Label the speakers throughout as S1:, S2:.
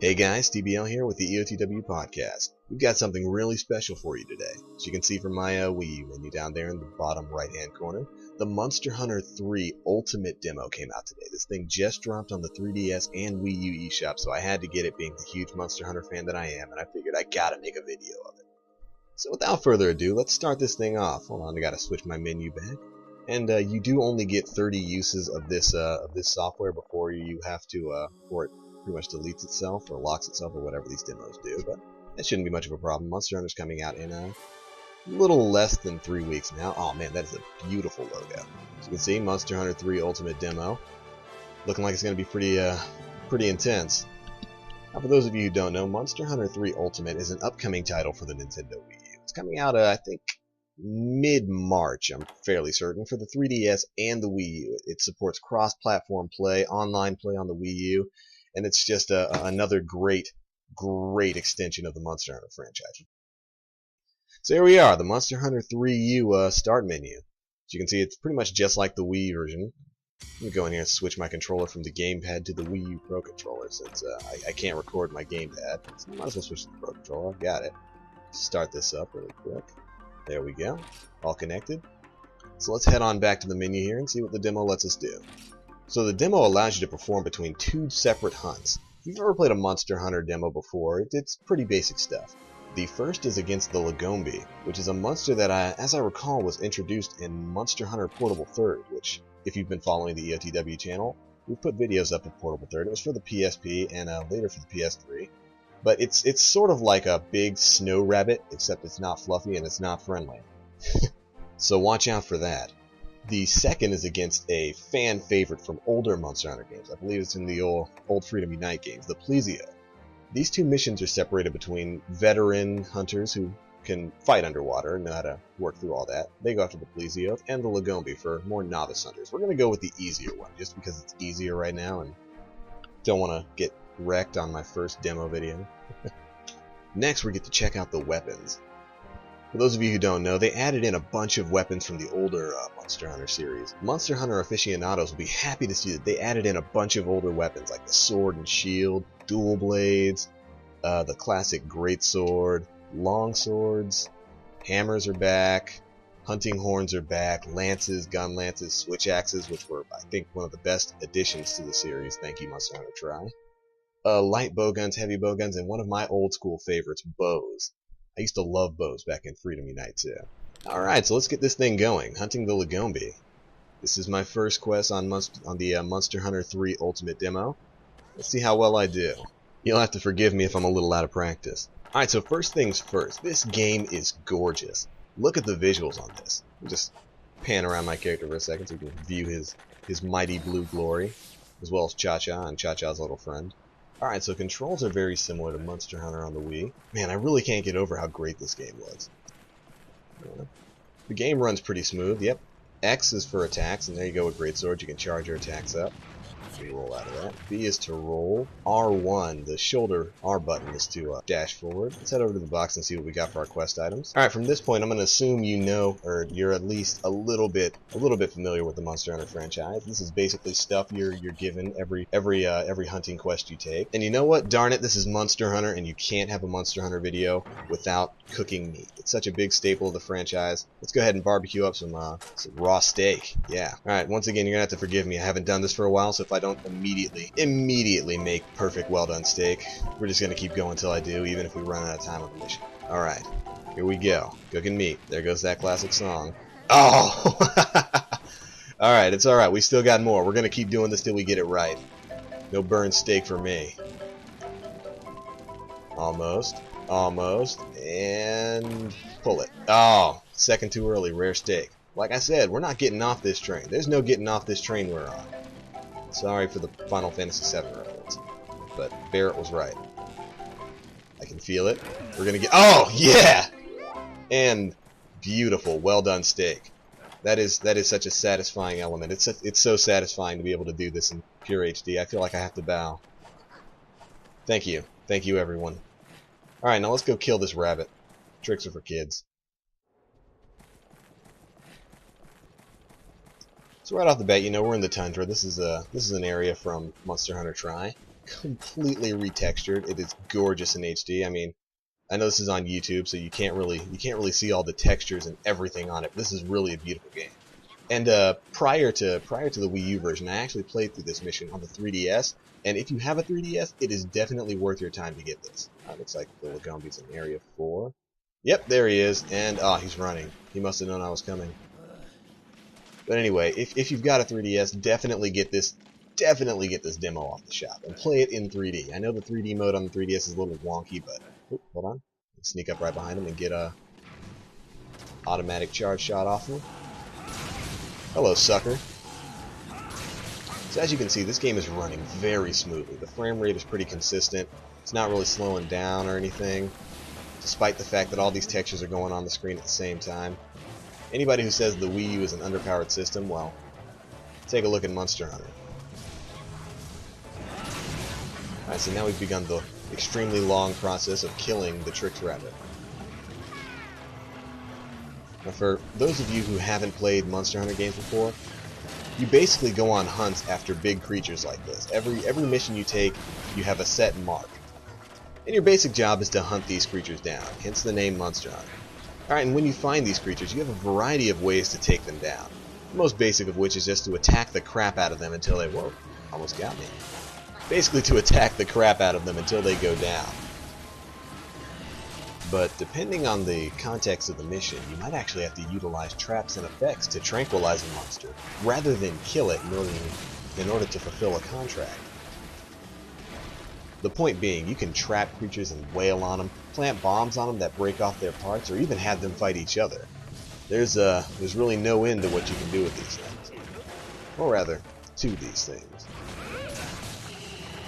S1: Hey guys, TBL here with the Eotwpodcast. We've got something really special for you today. As you can see from my Wii U menu down there in the bottom right hand corner, the Monster Hunter 3 Ultimate demo came out today. This thing just dropped on the 3DS and Wii U eShop, so I had to get it being the huge Monster Hunter fan that I am, and I figured I gotta make a video of it. So without further ado, let's start this thing off. Hold on, I gotta switch my menu back. And you do only get 30 uses of this software before you have to, before it pretty much deletes itself or locks itself or whatever these demos do, but that shouldn't be much of a problem. Monster Hunter's coming out in a little less than 3 weeks now. Oh man, that is a beautiful logo. As you can see, Monster Hunter 3 Ultimate Demo. Looking like it's going to be pretty intense. Now for those of you who don't know, Monster Hunter 3 Ultimate is an upcoming title for the Nintendo Wii U. It's coming out, I think, mid-March, I'm fairly certain, for the 3DS and the Wii U. It supports cross-platform play, online play on the Wii U, and it's just another great extension of the Monster Hunter franchise. So here we are, the Monster Hunter 3 U start menu. As you can see, it's pretty much just like the Wii version. Let me go in here and switch my controller from the gamepad to the Wii U Pro controller, since I can't record my gamepad. So I might as well switch to the Pro controller. I've got it. Start this up really quick. There we go. All connected. So let's head on back to the menu here and see what the demo lets us do. So the demo allows you to perform between two separate hunts. If you've ever played a Monster Hunter demo before, it's pretty basic stuff. The first is against the Lagombi, which is a monster that, as I recall, was introduced in Monster Hunter Portable Third, which, if you've been following the EOTW channel, we've put videos up of Portable Third. It was for the PSP and later for the PS3. But it's sort of like a big snow rabbit, except it's not fluffy and it's not friendly. So watch out for that. The second is against a fan favorite from older Monster Hunter games. I believe it's in the old Freedom Unite games, the Plesioth. These two missions are separated between veteran hunters who can fight underwater and know how to work through all that. They go after the Plesioth, and the Lagombi for more novice hunters. We're going to go with the easier one, just because it's easier right now and don't want to get wrecked on my first demo video. Next, we get to check out the weapons. For those of you who don't know, they added in a bunch of weapons from the older Monster Hunter series. Monster Hunter aficionados will be happy to see that they added in a bunch of older weapons like the sword and shield, dual blades, the classic greatsword, long swords, hammers are back, hunting horns are back, lances, gun lances, switch axes, which were, I think, one of the best additions to the series. Thank you, Monster Hunter Tri. Light bowguns, heavy bowguns, and one of my old school favorites, bows. I used to love bows back in Freedom Unite too. Alright, so let's get this thing going. Hunting the Lagombi. This is my first quest on the Monster Hunter 3 Ultimate demo. Let's see how well I do. You'll have to forgive me if I'm a little out of practice. Alright, so first things first. This game is gorgeous. Look at the visuals on this. I'll just pan around my character for a second so you can view his mighty blue glory, as well as Cha-Cha and Cha-Cha's little friend. Alright, so controls are very similar to Monster Hunter on the Wii. Man, I really can't get over how great this game looks. The game runs pretty smooth, yep. X is for attacks, and there you go with Greatsword, you can charge your attacks up. So you roll out of that. B is to roll. R1, the shoulder R button, is to dash forward. Let's head over to the box and see what we got for our quest items. Alright, from this point I'm going to assume you know, or you're at least a little bit familiar with the Monster Hunter franchise. This is basically stuff you're given every hunting quest you take. And you know what? Darn it, this is Monster Hunter, and you can't have a Monster Hunter video without cooking meat. It's such a big staple of the franchise. Let's go ahead and barbecue up some raw steak. Yeah. Alright, once again, you're going to have to forgive me. I haven't done this for a while, so if I don't immediately make perfect well done steak, we're just going to keep going until I do, even if we run out of time on the mission. Alright, here we go. Cooking meat. There goes that classic song. Oh! Alright, it's alright. We still got more. We're going to keep doing this till we get it right. No burned steak for me. Almost. Almost. And pull it. Oh, second too early. Rare steak. Like I said, we're not getting off this train. There's no getting off this train we're on. Sorry for the Final Fantasy VII reference, but Barrett was right. I can feel it. We're gonna get. Oh yeah! And beautiful, well done steak. That is such a satisfying element. It's so satisfying to be able to do this in pure HD. I feel like I have to bow. Thank you, everyone. All right, now let's go kill this rabbit. Tricks are for kids. So right off the bat, you know, we're in the tundra. This is an area from Monster Hunter Tri. completely retextured. It is gorgeous in HD. I mean, I know this is on YouTube, so you can't really see all the textures and everything on it. This is really a beautiful game. And prior to the Wii U version, I actually played through this mission on the 3DS. And if you have a 3DS, it is definitely worth your time to get this. Looks like the Lagombi's in Area 4. Yep, there he is. And he's running. He must have known I was coming. But anyway, if you've got a 3DS, definitely get this demo off the shop and play it in 3D. I know the 3D mode on the 3DS is a little wonky, but hold on. Sneak up right behind him and get a automatic charge shot off him. Hello, sucker. So as you can see, this game is running very smoothly. The frame rate is pretty consistent. It's not really slowing down or anything, despite the fact that all these textures are going on the screen at the same time. Anybody who says the Wii U is an underpowered system, well, take a look at Monster Hunter. Alright, so now we've begun the extremely long process of killing the Trix Rabbit. Now for those of you who haven't played Monster Hunter games before, you basically go on hunts after big creatures like this. Every mission you take, you have a set mark. And your basic job is to hunt these creatures down, hence the name Monster Hunter. Alright, and when you find these creatures, you have a variety of ways to take them down. The most basic of which is just to attack the crap out of them until they, whoa, almost got me. Basically to attack the crap out of them until they go down. But depending on the context of the mission, you might actually have to utilize traps and effects to tranquilize a monster, rather than kill it in order to fulfill a contract. The point being, you can trap creatures and wail on them, plant bombs on them that break off their parts, or even have them fight each other. There's really no end to what you can do with these things. Or rather, to these things.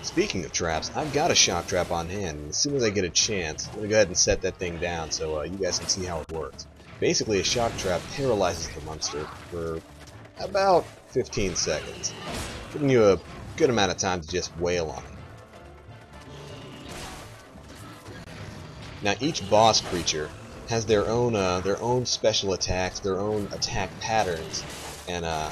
S1: Speaking of traps, I've got a shock trap on hand, and as soon as I get a chance, I'm going to go ahead and set that thing down so you guys can see how it works. Basically, a shock trap paralyzes the monster for about 15 seconds, giving you a good amount of time to just wail on it. Now, each boss creature has their own special attacks, their own attack patterns, and oh,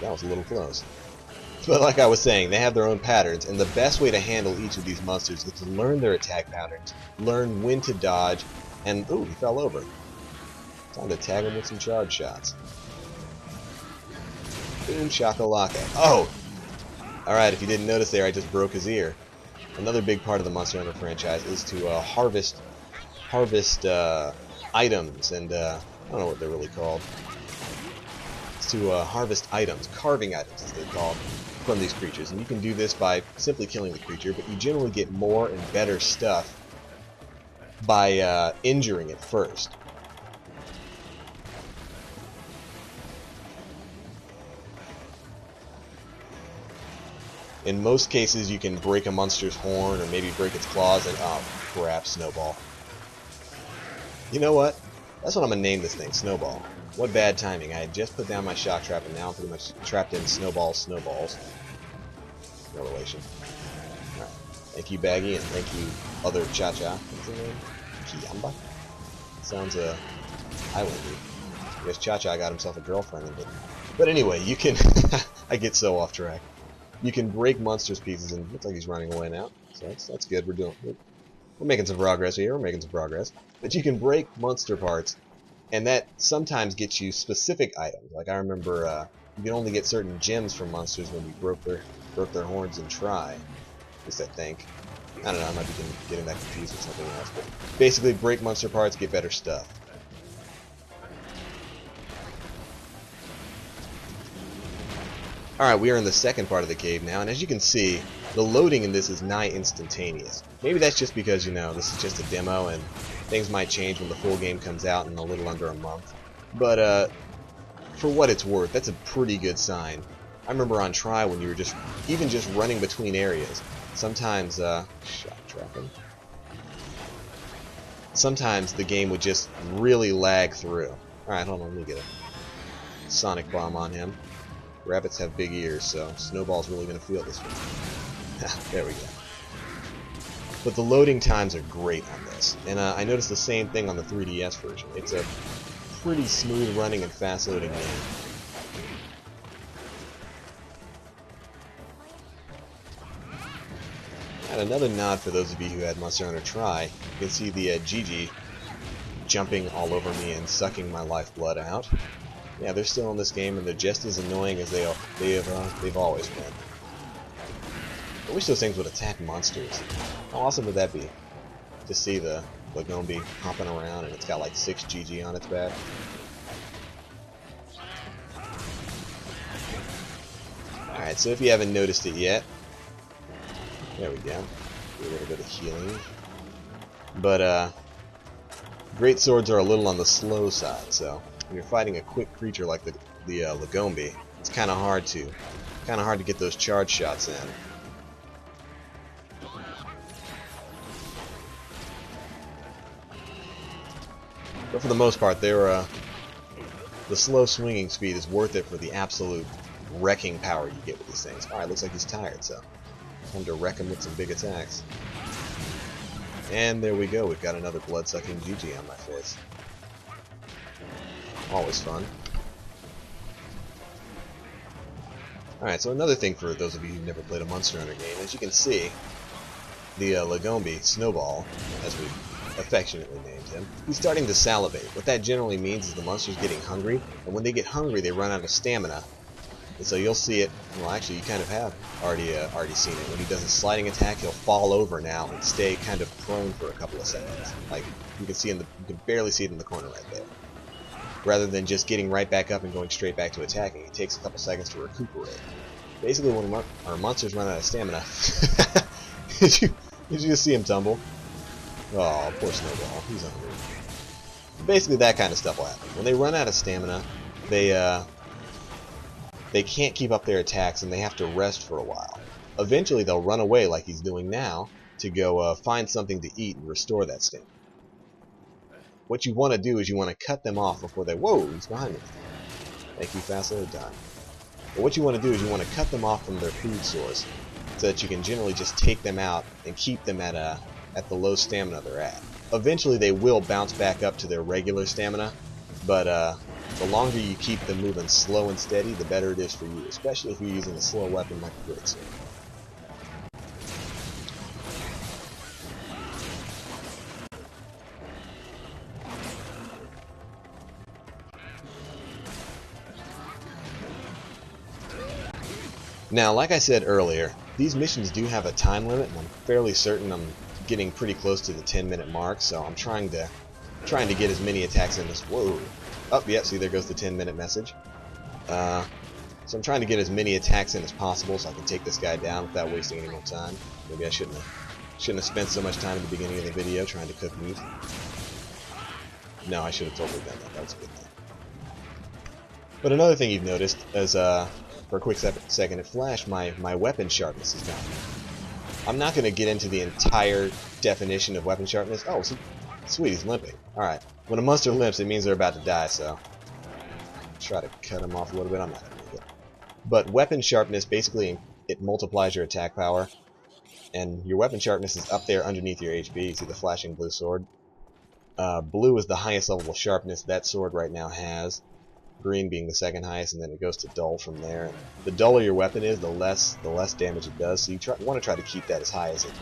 S1: that was a little close. But like I was saying, they have their own patterns, and the best way to handle each of these monsters is to learn their attack patterns, learn when to dodge, and ooh, he fell over. Time to tag him with some charge shots. Boom shakalaka. Oh! Alright, if you didn't notice there, I just broke his ear. Another big part of the Monster Hunter franchise is to harvest items, and I don't know what they're really called. It's to harvest items, carving items as they're called, from these creatures. And you can do this by simply killing the creature, but you generally get more and better stuff by injuring it first. In most cases, you can break a monster's horn or maybe break its claws and, oh crap, Snowball. You know what? That's what I'm going to name this thing, Snowball. What bad timing. I had just put down my shock trap and now I'm pretty much trapped in snowballs. No relation. Alright. Thank you, Baggy, and thank you, other Cha-Cha. What's her name? Kiamba? Sounds, islandy. I guess Cha-Cha got himself a girlfriend and didn't. But anyway, you can... I get so off track. You can break monsters pieces, and it looks like he's running away now. So that's good. We're making some progress here. We're making some progress. But you can break monster parts, and that sometimes gets you specific items. Like I remember, you can only get certain gems from monsters when you broke their horns and try. At least I think. I don't know. I might be getting that confused with something else. But basically, break monster parts, get better stuff. Alright, we are in the second part of the cave now, and as you can see, the loading in this is nigh instantaneous. Maybe that's just because, you know, this is just a demo, and things might change when the full game comes out in a little under a month. But, for what it's worth, that's a pretty good sign. I remember on Try when you were even just running between areas, sometimes, shock trapping. Sometimes the game would just really lag through. Alright, hold on, let me get a sonic bomb on him. Rabbits have big ears, so Snowball's really going to feel this one. There we go. But the loading times are great on this. And I noticed the same thing on the 3DS version. It's a pretty smooth running and fast loading game. And another nod for those of you who had Monster Hunter Try. You can see the Jaggi jumping all over me and sucking my lifeblood out. Yeah, they're still in this game, and they're just as annoying as they've always been. I wish those things would attack monsters. How awesome would that be? To see the Lagombi hopping around, and it's got like 6 Jaggi on its back. Alright, so if you haven't noticed it yet, there we go. Do a little bit of healing. But, great swords are a little on the slow side, so when you're fighting a quick creature like the Lagombi, it's kind of hard to get those charge shots in. But for the most part, the slow swinging speed is worth it for the absolute wrecking power you get with these things. Alright, looks like he's tired, so time to wreck him with some big attacks. And there we go, we've got another blood-sucking Jaggi on my face. Always fun. Alright, so another thing for those of you who've never played a Monster Hunter game, as you can see, the Lagombi, Snowball, as we affectionately named him, he's starting to salivate. What that generally means is the monster's getting hungry, and when they get hungry they run out of stamina. And so you'll see it, well actually you kind of have already seen it. When he does a sliding attack, he'll fall over now and stay kind of prone for a couple of seconds. Like you can barely see it in the corner right there. Rather than just getting right back up and going straight back to attacking, it takes a couple seconds to recuperate. Basically when our monsters run out of stamina, did you just see him tumble? Oh, poor Snowball, he's hungry. Basically that kind of stuff will happen. When they run out of stamina, they can't keep up their attacks and they have to rest for a while. Eventually they'll run away like he's doing now to go find something to eat and restore that stamina. What you want to do is you want to cut them off before they... Whoa, he's behind me. Thank you, Fastload, done. But what you want to do is you want to cut them off from their food source so that you can generally just take them out and keep them at the low stamina they're at. Eventually they will bounce back up to their regular stamina, but the longer you keep them moving slow and steady, the better it is for you, especially if you're using a slow weapon like a greatsword. Now, like I said earlier, these missions do have a time limit, and I'm fairly certain I'm getting pretty close to the 10-minute mark, so I'm trying to get as many attacks in as... Whoa! Oh, yeah, see, there goes the 10-minute message. So I'm trying to get as many attacks in as possible so I can take this guy down without wasting any more time. Maybe I shouldn't have spent so much time at the beginning of the video trying to cook meat. No, I should have totally done that. That was a good thing. But another thing you've noticed is, for a quick second it flashed, my weapon sharpness is gone. I'm not going to get into the entire definition of weapon sharpness. Oh, sweet, he's limping. Alright, when a monster limps, it means they're about to die, so... try to cut him off a little bit. I'm not going to make it. But weapon sharpness, basically, it multiplies your attack power. And your weapon sharpness is up there underneath your HP. You see the flashing blue sword? Blue is the highest level of sharpness that sword right now has. Green being the second highest, and then it goes to dull from there. And the duller your weapon is, the less damage it does. So you want to try to keep that as high as it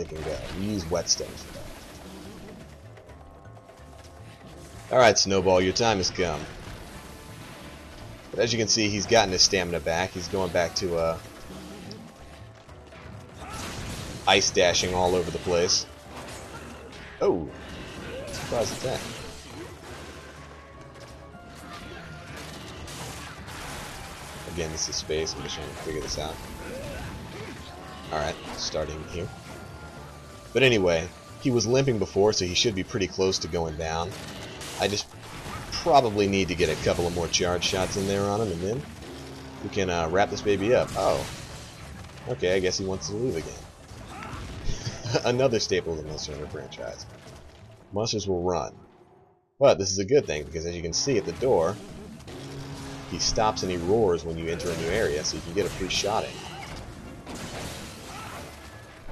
S1: can go. You use whetstone for that. Alright, Snowball, your time has come. But as you can see, he's gotten his stamina back. He's going back to ice dashing all over the place. Oh, surprise attack. Again, this is space. I'm just trying to figure this out. Alright, starting here. But anyway, he was limping before, so he should be pretty close to going down. I just probably need to get a couple of more charge shots in there on him, and then we can wrap this baby up. Oh. Okay, I guess he wants to leave again. Another staple of the Monster Hunter franchise. Monsters will run. But this is a good thing, because as you can see at the door, he stops and he roars when you enter a new area, so you can get a free shot in.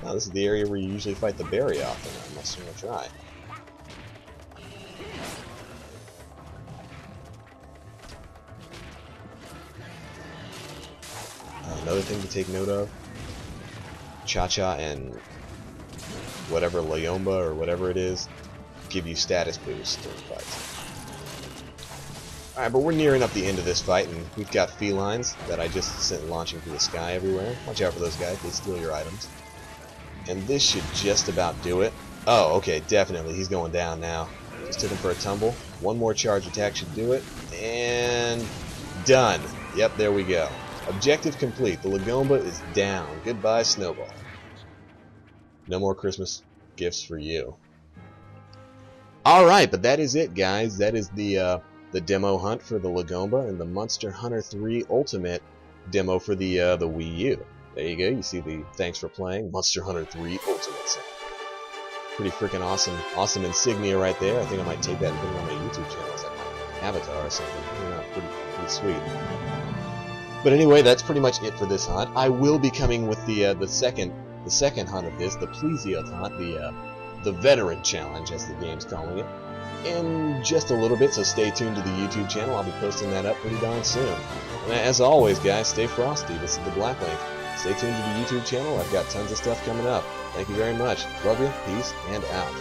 S1: Now this is the area where you usually fight the berry off in Monster Hunter Try. Another thing to take note of, Cha-Cha and whatever Lagombi or whatever it is give you status boosts during fights. Alright, but we're nearing up the end of this fight, and we've got felines that I just sent launching through the sky everywhere. Watch out for those guys, they steal your items. And this should just about do it. Oh, okay, definitely, he's going down now. Just took him for a tumble. One more charge attack should do it. And done. Yep, there we go. Objective complete. The Lagombi is down. Goodbye, Snowball. No more Christmas gifts for you. Alright, but that is it, guys. That is the demo hunt for the Lagombi and the Monster Hunter 3 Ultimate demo for the Wii U. There you go. You see the thanks for playing Monster Hunter 3 Ultimate sign. Pretty freaking awesome insignia right there. I think I might take that and put it on my YouTube channel as like my avatar or something. Pretty sweet. But anyway, that's pretty much it for this hunt. I will be coming with the second hunt of this, the Plesioth Hunt, the veteran challenge as the game's calling it, in just a little bit. So stay tuned to the YouTube channel. I'll be posting that up pretty darn soon. And as always, guys, stay frosty. This is TheBlackLink. Stay tuned to the YouTube channel. I've got tons of stuff coming up. Thank you very much. Love you. Peace and out.